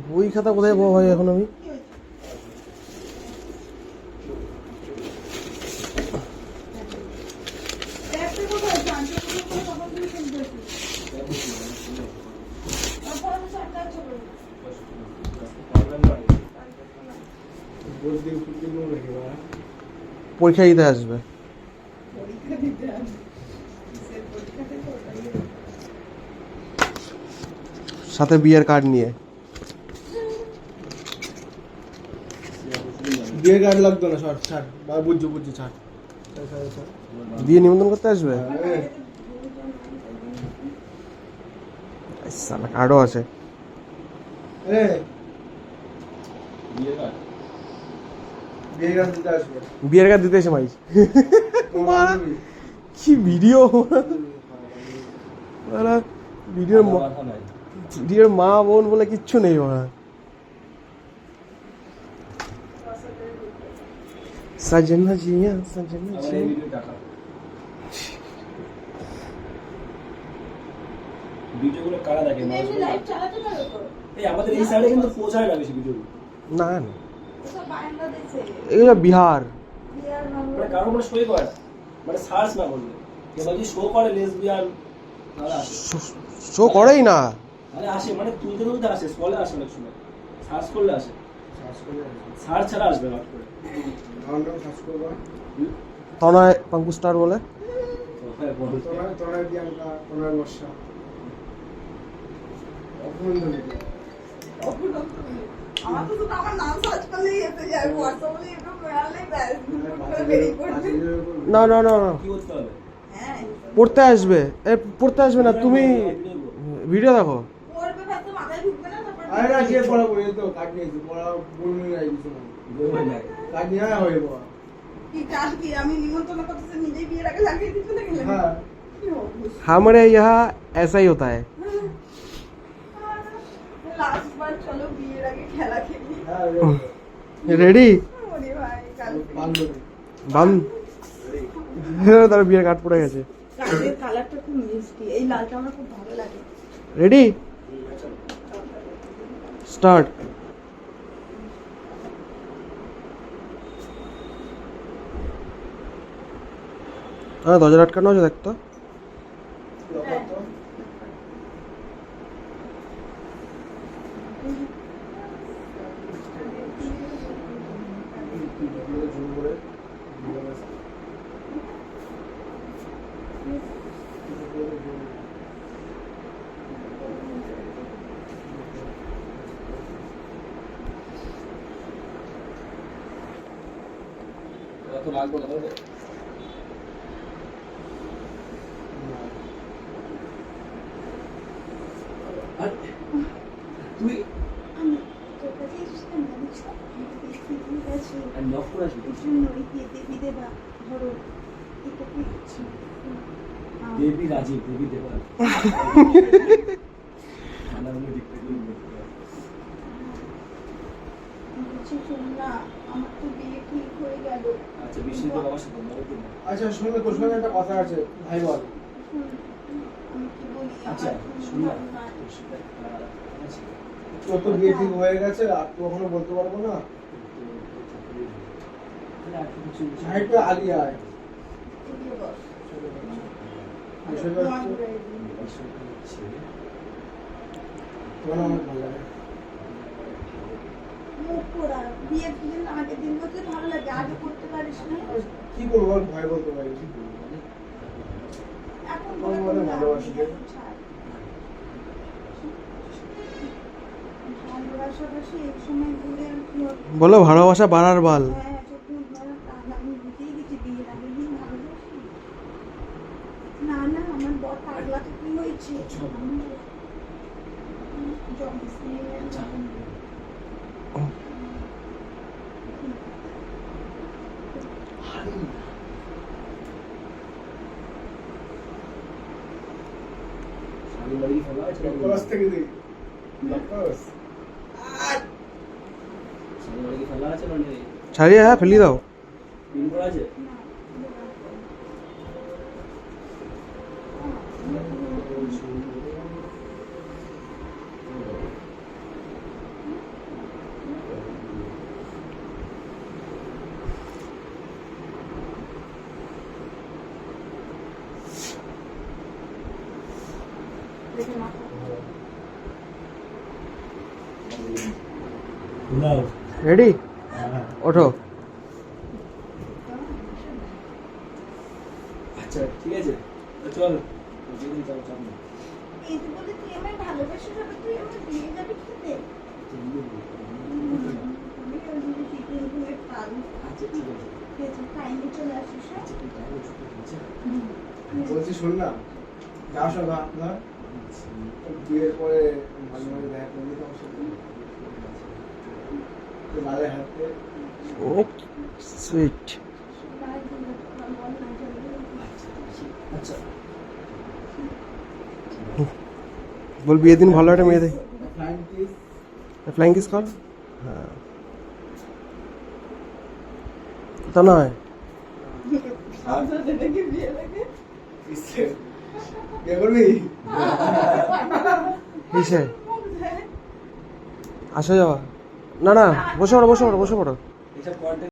বই খাতা কোথায় পাবো ভাই এখন আমি? পরীক্ষা দিতে আসবে। সাথে বিয়ের কার্ড নিয়ে। বিয়ের কার্ড লাগতো না, ছাড় বুঝছি ছাড়। বিয়ে নিমন্ত্রণ করতে আসবে? সালা কার্ডও আছে। বিয়ের কার্ড দিতে এসে ভাই কি ভিডিও, ভিডিওর মা বোন বলে কিচ্ছু নেই ওরা। সাজনা জিয়া সাজনা জিয়া। ভিডিওগুলো কারা দেখে? এই আমাদের এই সাইডে কিন্তু পৌঁছায় না বেশি ভিডিও। না না এগুলো বিহার। মানে কারো মানে শো করে, মানে সার্চ না করলে কেবল যদি শো করে লেসবিয়ান তাহলে আসে, শো করেই না। মানে আসে, মানে তুলতে তুলতে আসে, স্ক্রলে আসে, অনেক সময় সার্চ করলে আসে, সার্চ ছাড়া আসবে না করে। তনয় পাঙ্কু স্টার বলে। তনয় প্রিয়াঙ্কা, তনয় বর্ষা, আমার তো শুধু আমার নাম সার্চ করলেই এসে যায়, হোয়াটসঅ্যাপে একটু মেলালেই ব্যাস করে বেরিয়ে পড়বে। না না না না কি করতে হবে? হ্যাঁ পড়তে আসবে। পড়তে আসবে না, তুমি ভিডিও দেখো। পড়বে ভাই, তো মাথায় ঢুকবে না। তারপর আরে না, যে পড়া পড়ে তো কাট নিয়েছি, পড়া বলনি না কিছু না, কাট নিয়ে হয়ে পড়া। কি কাজ কি আমি নিমন্ত্রণ করতেছে, নিজেই বিয়ের আগে লাগিয়ে দিতে লাগলেন। হ্যাঁ हमारे यहाँ ऐसा ही होता है। লাস্ট বার চলো বিয়ের আগে খেলা খেলি। রেডি? ওরে ভাই কাল বান তার বিয়ের কার্ড পড়ে গেছে। কালের কালারটা খুব মিষ্টি, এই লালটা আমার খুব ভালো লাগে। Ready start. হ্যাঁ দরজা আটকানো আছে দেখতো। তো লাগবে না তাহলে তুই তোর কাছে এসে মানুষ ঠিক আছে, আর নক করে আসবি ওর জন্য ওই দেবী দেবা ধরো এটা কি দেবী রাজীব, দেবী দেবা মানে উনি ডিক্টেট বলছি শোন না, আমার তো বিয়ে ঠিক হয়ে গেল। আচ্ছা বিশ্বজিৎ বাবার সাথে বলো তো। আচ্ছা শুনে, তোর সঙ্গে একটা কথা আছে, ভাই বল। আমি কি বলি, আচ্ছা আমার শুন না, ভালো না। তোর তো বিয়ে ঠিক হয়ে গেছে, আর তো কখনো বলতে পারবো না। একটু আগে আয়। এগিয়ে বস। বিষয়টা হচ্ছে, তোমার আমার ভালো লাগে। মুখ পোড়া, বিয়ের দিন আগের দিন করতে ভালো লাগে, আগে করতে পারিস না। কি করবো বল, ভয় বলতে পারি। এখন আমার বলে মনে ভালোবাসি রে। ভালোবাসাবাসি এক সময় বলে আর কি হবে? বলো ভালোবাসা বাড়ার বাল। হ্যাঁ, চোখে ধরা টান, আমি বুঝেই গেছি বিয়ের আগের দিন ভালোবাসি। না না, আমার বর পাগলাতে কি হয়েছে? জন্ডিস নিয়ে গেছে। ক্লাস থেকে দিই ক্লাস ছাড়িয়ে হ্যাঁ ফেলি দাও। পিন করা আছে? রেডি ওঠো। আচ্ছা ঠিক আছে, তো চল যেদিন যাও চাপ না। এই যে বলে তুই আমায় ভালোবাসিস আর তুই আমায় দিয়ে যাবি খেতে। আমি ওই যে চিকেন দিয়ে খাবো। আচ্ছা ঠিক আছে। ঠিক আছে, টাইমে চলে আসিস, হ্যাঁ? আচ্ছা তুই টাইমে ছুটি হচ্ছে। বলছি শোন না, যাওয়ার সময় আপনার বিয়ের পরে মাঝে মাঝে দেখা করবি তোমার সাথে, তো গালে হাতে সুইট। বাই, বল না চলবে। আচ্ছা বল বিয়ের দিন ভালো একটা মেয়ে দেখ। Flying kiss. ফ্লাইং কিস কর। হ্যাঁ তা নয় সামনে থেকে বিয়ে লাগে। বিয়ে করবি? কিসে আসা যাওয়া? না না, বসে পড়ো বসে পড়ো বসে পড়ো। এসব কন্টেন্ট